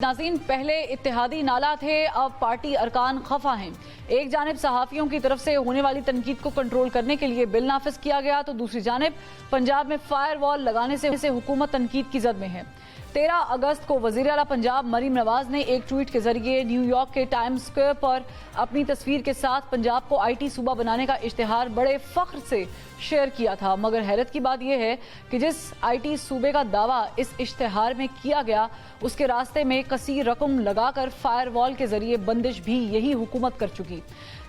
नाज़रीन, पहले इत्तेहादी नाला थे, अब पार्टी अरकान खफा हैं। एक जानिब सहाफ़ियों की तरफ से होने वाली तनकीद को कंट्रोल करने के लिए बिल नाफिज किया गया, तो दूसरी जानिब पंजाब में फायर वॉल लगाने से हुकूमत तनकीद की जद में है। 13 अगस्त को वज़ीर आला पंजाब मरीम नवाज ने एक ट्वीट के जरिए न्यूयॉर्क के टाइम्स स्क्वायर पर अपनी तस्वीर के साथ पंजाब को IT सूबा बनाने का इश्तिहार बड़े फख्र से शेयर किया था। मगर हैरत की बात यह है कि जिस IT सूबे का दावा इस इश्तिहार में किया गया, उसके रास्ते में कसीर रकम लगाकर फायर वॉल के जरिए बंदिश भी यही हुकूमत कर चुकी,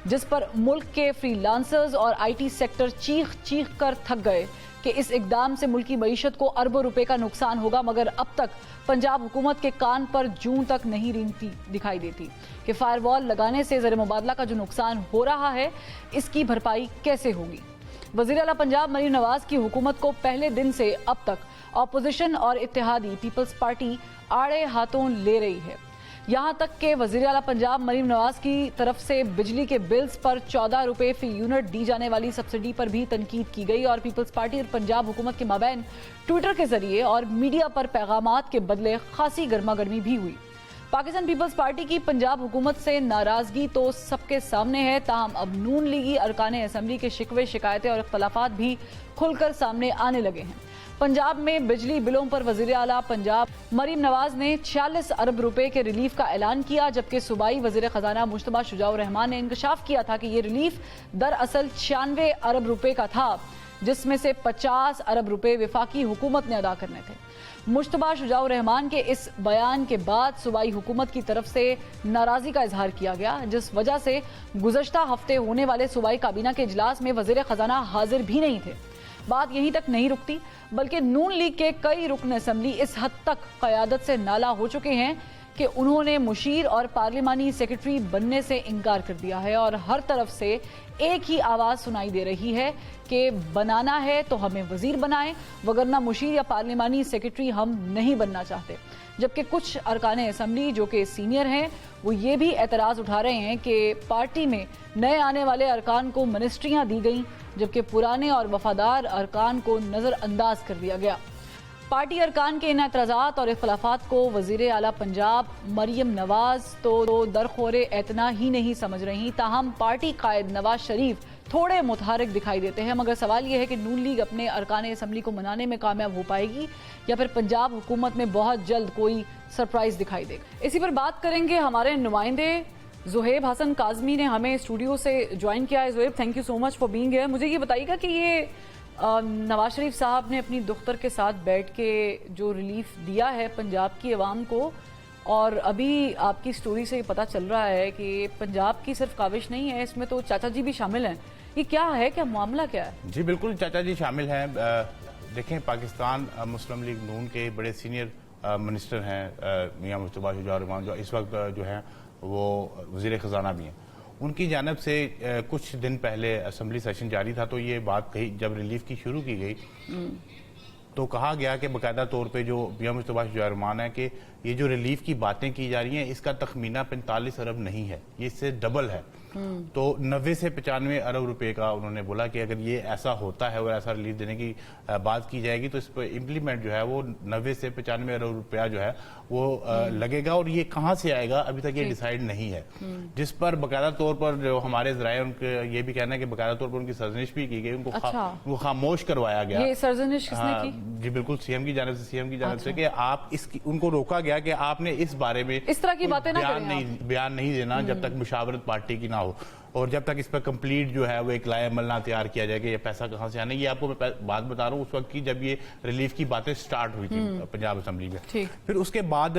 जिस पर मुल्क के फ्रीलांसर्स और IT सेक्टर चीख चीख कर थक गए कि इस इकदाम से मुल्की मईशत को अरबों रुपए का नुकसान होगा। मगर अब तक पंजाब हुकूमत के कान पर जूं तक नहीं रेंगती दिखाई देती कि फायर वॉल लगाने से ज़र मुबादला का जो नुकसान हो रहा है, इसकी भरपाई कैसे होगी। वज़ीर आला पंजाब मरीम नवाज की हुकूमत को पहले दिन से अब तक अपोजिशन और इत्तेहादी पीपल्स पार्टी आड़े हाथों ले रही है। यहाँ तक कि वज़ीर आला पंजाब मरीम नवाज की तरफ से बिजली के बिल्स पर 14 रुपए फी यूनिट दी जाने वाली सब्सिडी पर भी तनकीद की गई और पीपल्स पार्टी और पंजाब हुकूमत के माबैन ट्विटर के जरिए और मीडिया पर पैगामात के बदले खासी गर्मा गर्मी भी हुई। पाकिस्तान पीपल्स पार्टी की पंजाब हुकूमत से नाराजगी तो सबके सामने है, ताहम अब नून लीगी अरकान असम्बली के शिकवे शिकायतें और इख्तलाफात भी खुलकर सामने आने लगे हैं। पंजाब में बिजली बिलों पर वज़ीर आला पंजाब मरीम नवाज ने 46 अरब रुपए के रिलीफ का ऐलान किया, जबकि सूबाई वज़ीर खजाना मुश्तबा शुजाउर रहमान ने इंकशाफ किया था कि ये रिलीफ दरअसल 96 अरब रुपए का था, जिसमें से 50 अरब रुपए वफाकी हुकूमत ने अदा करने थे। मुश्तबा शुजाउर रहमान के इस बयान के बाद सूबाई हुकूमत की तरफ से नाराजगी का इजहार किया गया, जिस वजह से गुज़श्ता हफ्ते होने वाले सूबाई काबीना के इजलास में वज़ीर खजाना हाजिर भी नहीं थे। बात यहीं तक नहीं रुकती, बल्कि नून लीग के कई रुकन असम्बली इस हद तक क़यादत से नाला हो चुके हैं कि उन्होंने मुशीर और पार्लिमानी सेक्रेटरी बनने से इनकार कर दिया है और हर तरफ से एक ही आवाज़ सुनाई दे रही है कि बनाना है तो हमें वज़ीर बनाएं, वगरना मुशीर या पार्लिमानी सेक्रेटरी हम नहीं बनना चाहते। जबकि कुछ अरकान असम्बली जो कि सीनियर हैं, वो ये भी एतराज़ उठा रहे हैं कि पार्टी में नए आने वाले अरकान को मिनिस्ट्रियाँ दी गईं, जबकि पुराने और वफादार अरकान को नज़रअंदाज कर दिया गया। पार्टी अरकान के इन एतराज़ात और इख्तलाफात को वज़ीर आला पंजाब मरीम नवाज तो दरखोरे एतना ही नहीं समझ रही, ताहम पार्टी कायद नवाज शरीफ थोड़े मुतहरिक दिखाई देते हैं। मगर सवाल यह है कि नून लीग अपने अरकान असम्बली को मनाने में कामयाब हो पाएगी या फिर पंजाब हुकूमत में बहुत जल्द कोई सरप्राइज दिखाई देगा। इसी पर बात करेंगे। हमारे नुमाइंदे ज़ुहैब हसन काज़मी ने हमें स्टूडियो से ज्वाइन किया है। Zuhaib, thank you so much for being here. मुझे ये बताइएगा कि ये नवाज शरीफ साहब ने अपनी दुख्तर के साथ बैठ के जो रिलीफ दिया है पंजाब की आवाम को, और अभी आपकी स्टोरी से पता चल रहा है कि पंजाब की सिर्फ काविश नहीं है, इसमें तो चाचा जी भी शामिल हैं। ये क्या है, क्या मामला क्या है? जी बिल्कुल, चाचा जी शामिल हैं। देखें, पाकिस्तान मुस्लिम लीग नून के बड़े सीनियर मिनिस्टर हैं मियां मुश्तबा शुजाउर रहमान, जो इस वक्त जो हैं वो वज़ीर ख़जाना भी हैं। उनकी जानिब से कुछ दिन पहले असम्बली सेशन जारी था, तो ये बात कही, जब रिलीफ की शुरू की गई तो कहा गया कि बाकायदा तौर पे जो मियां मुश्तबा शुजाउर रहमान है कि ये जो रिलीफ की बातें की जा रही हैं, इसका तखमीना 45 अरब नहीं है, ये इससे डबल है। तो 90 से 95 अरब रुपए का उन्होंने बोला कि अगर ये ऐसा होता है और ऐसा रिलीफ देने की बात की जाएगी तो इस पर इम्प्लीमेंट जो है वो 90 से 95 अरब रुपया जो है वो लगेगा, और ये कहाँ से आएगा अभी तक ये डिसाइड नहीं है। जिस पर बाकायदा तौर पर जो हमारे ज़राए उनके ये भी कहना है कि बाकायदा तौर पर उनकी सरजनिश भी की गई, उनको खामोश करवाया गया। ये सरजनिश किसने की? जी बिल्कुल, सीएम की जानिब से कि आप इसकी, उनको रोका गया कि आपने इस बारे में इस तरह की बातें बयान नहीं देना जब तक मुशावरत पार्टी की ना हो, और जब तक इस पर कंप्लीट जो है वो एक लाएमल ना तैयार किया जाए कि ये पैसा कहाँ से आना है। ये आपको मैं बात बता रहा हूँ उस वक्त की जब ये रिलीफ की बातें स्टार्ट हुई थी पंजाब असम्बली में। फिर उसके बाद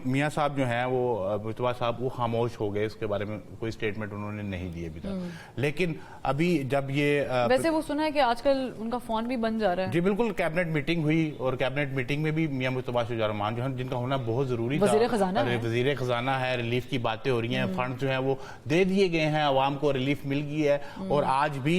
मियाँ साहब जो हैं वो मुश्तबा साहब वो खामोश हो गए, उसके बारे में कोई स्टेटमेंट उन्होंने नहीं दिए अभी तक। लेकिन अभी जब ये वैसे वो सुना है कि आजकल उनका फोन भी बंद जा रहा है। जी बिल्कुल, कैबिनेट मीटिंग हुई और कैबिनेट मीटिंग में भी मियां मुश्तबा शुजाउर रहमान जो है, जिनका होना बहुत जरूरी था, वज़ीर ख़जाना है, रिलीफ की बातें हो रही हैं, फंड जो है वो दे दिए गए हैं, आवाम को रिलीफ मिल गई है। और आज भी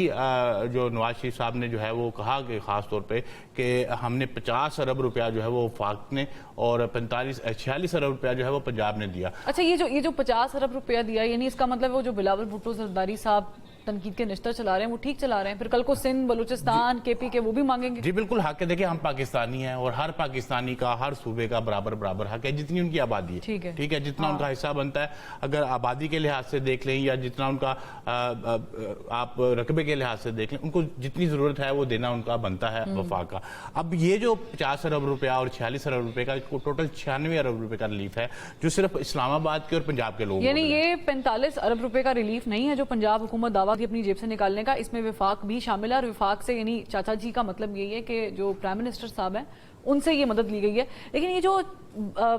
जो नवाज शरीफ साहब ने जो है वो कहा कि खास तौर पे कि हमने 50 अरब रुपया जो है वो वफाक ने और 46 अरब रुपया जो है वो पंजाब ने दिया। अच्छा, ये जो 50 अरब रुपया दिया, यानी इसका मतलब वो जो बिलावल भुट्टो जरदारी साहब तनकीद के निश्तर चला रहे हैं वो ठीक चला रहे हैं, फिर कल को सिंध, बलूचिस्तान, केपी के वो भी मांगेंगे। जी बिल्कुल हक है। देखिए हम पाकिस्तानी हैं और हर पाकिस्तानी का हर सूबे का बराबर बराबर हक है, जितनी उनकी आबादी है, ठीक है, जितना उनका हिस्सा बनता है। अगर आबादी के लिहाज से देख लें या जितना उनका आप रकबे के लिहाज से देख लें, उनको जितनी जरूरत है वो देना उनका बनता है वफाक का। अब ये जो 50 अरब रुपया और 46 अरब रुपए का टोटल 96 अरब रुपए का रिलीफ है जो सिर्फ इस्लामाबाद के और पंजाब के लोगों को, यानी ये 45 अरब रुपए का रिलीफ नहीं है जो पंजाब हुकूमत दावा की अपनी जेब से निकालने का, इसमें विफाक भी शामिल है। और विफाक से यानी चाचा जी का मतलब यही है कि जो प्राइम मिनिस्टर साहब हैं उनसे ये मदद ली गई है। लेकिन ये जो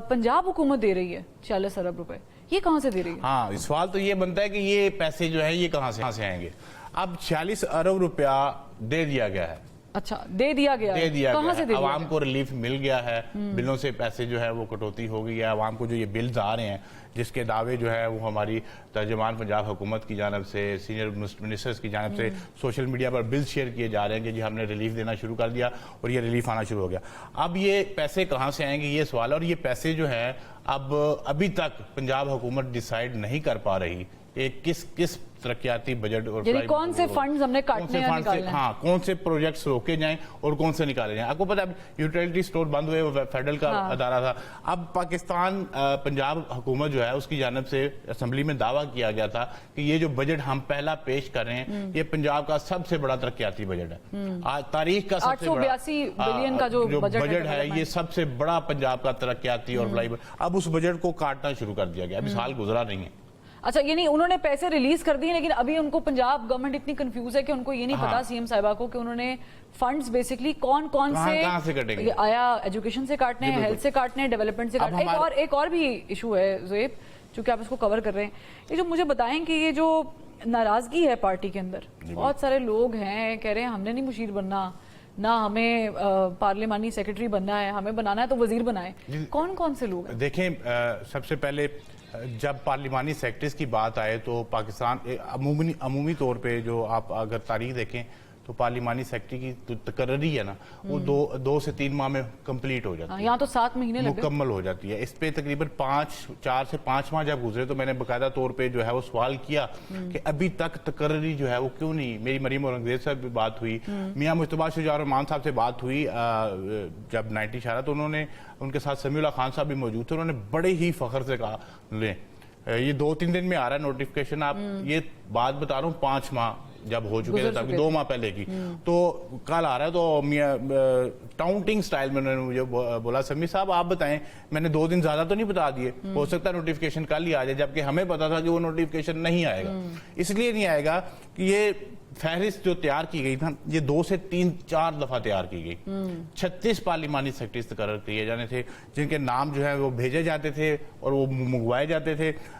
पंजाब हुकूमत दे रही है 46 अरब रुपए, ये कहां से दे रही है? हाँ, सवाल तो ये बनता है कि ये पैसे जो है ये कहां से आएंगे। अब 46 अरब रुपया दे दिया गया है। अच्छा, दे दिया गया कहां से दे दिया? आवाम को रिलीफ मिल गया है, बिलों से पैसे जो है वो कटौती हो गई है। आवाम को जो ये बिल्स आ रहे हैं जिसके दावे जो है वो हमारी तर्जुमान पंजाब हुकूमत की जानब से, सीनियर मिनिस्टर्स की जानब से सोशल मीडिया पर बिल्स शेयर किए जा रहे हैं कि जी हमने रिलीफ देना शुरू कर दिया और ये रिलीफ आना शुरू हो गया। अब ये पैसे कहाँ से आएंगे ये सवाल है। और ये पैसे जो है अभी तक पंजाब हुकूमत डिसाइड नहीं कर पा रही कि किस तरक्याती बजट और कौन से फंड्स हमने काटने या निकालने हैं। हाँ, कौन से प्रोजेक्ट्स रोके जाएं और कौन से निकाले जाएं। आपको पता है यूटिलिटी स्टोर बंद हुए, वो फेडरल का अदारा था। अब पाकिस्तान पंजाब हुकूमत जो है उसकी जानब से असेंबली में दावा किया गया था कि ये जो बजट हम पहला पेश कर रहे हैं ये पंजाब का सबसे बड़ा तरक्याती बजट है। आज तारीख का सबसे बड़ा 882 बिलियन का जो बजट है ये सबसे बड़ा पंजाब का तरक्याती और भलाई। अब उस बजट को काटना शुरू कर दिया गया, अभी साल गुजरा नहीं है। अच्छा, यानी उन्होंने पैसे रिलीज कर दिए लेकिन अभी उनको पंजाब गवर्नमेंट इतनी कंफ्यूज है कि उनको ये नहीं पता सीएम साहिबा को कि उन्होंने फंड्स बेसिकली कौन से कटेंगे। आया एजुकेशन से काटने हैं, हेल्थ से काटने हैं, डेवलपमेंट से काटने हैं। एक और भी इशू है ज़ुएब, चूंकि आप इसको कवर कर रहे हैं, ये जो मुझे बताएं कि ये जो नाराजगी है पार्टी के अंदर, बहुत सारे लोग हैं कह रहे हैं हमने नहीं मुशीर बनना, ना हमें पार्लिमानी सेक्रेटरी बनना है, हमें बनाना है तो वजीर बनाए। कौन कौन से लोग हैं? देखें, सबसे पहले जब पार्लिमानी सेक्रेटरीज की बात आए तो पाकिस्तान अमूमी तौर पे जो आप अगर तारीख देखें तो पार्लिमानी सेक्रेटरी की तो तकर्री है ना वो 2 से 3 माह में कंप्लीट हो जाती है। यहाँ तो 7 महीने मुकम्मल हो जाती है। इस पे तकरीबन 4 से 5 माह जब गुजरे तो मैंने बाकायदा तौर पे जो है वो सवाल किया कि अभी तक तकर्री जो है वो क्यों नहीं। मेरी मरीम औरंगजेब से भी बात हुई, मियां मुश्तबा शुजा रहमान साहब से बात हुई जब 90 शारा, तो उन्होंने उनके साथ समीउल्लाह खान साहब भी मौजूद थे। उन्होंने बड़े ही फख्र से कहा ले ये 2-3 दिन में आ रहा है नोटिफिकेशन। आप ये बात बता रहा हूँ 5 माह जब हो चुके थे तब 2 माह पहले की, तो कल आ रहा है। तो टाउंटिंग स्टाइल में उन्होंने मुझे बोला समी साहब आप बताएं, मैंने 2 दिन ज्यादा तो नहीं बता दिए, हो सकता है नोटिफिकेशन कल ही आ जाए, जबकि हमें पता था कि वो नोटिफिकेशन नहीं आएगा। इसलिए नहीं आएगा कि ये फहरिस्त जो तैयार की गई था ये 2 से 3-4 दफा तैयार की गई। 36 पार्लिमानी सेक्रेटरीज तकर्रर किए जाने थे जिनके नाम जो है वो भेजे जाते थे और वो मंगवाए जाते थे।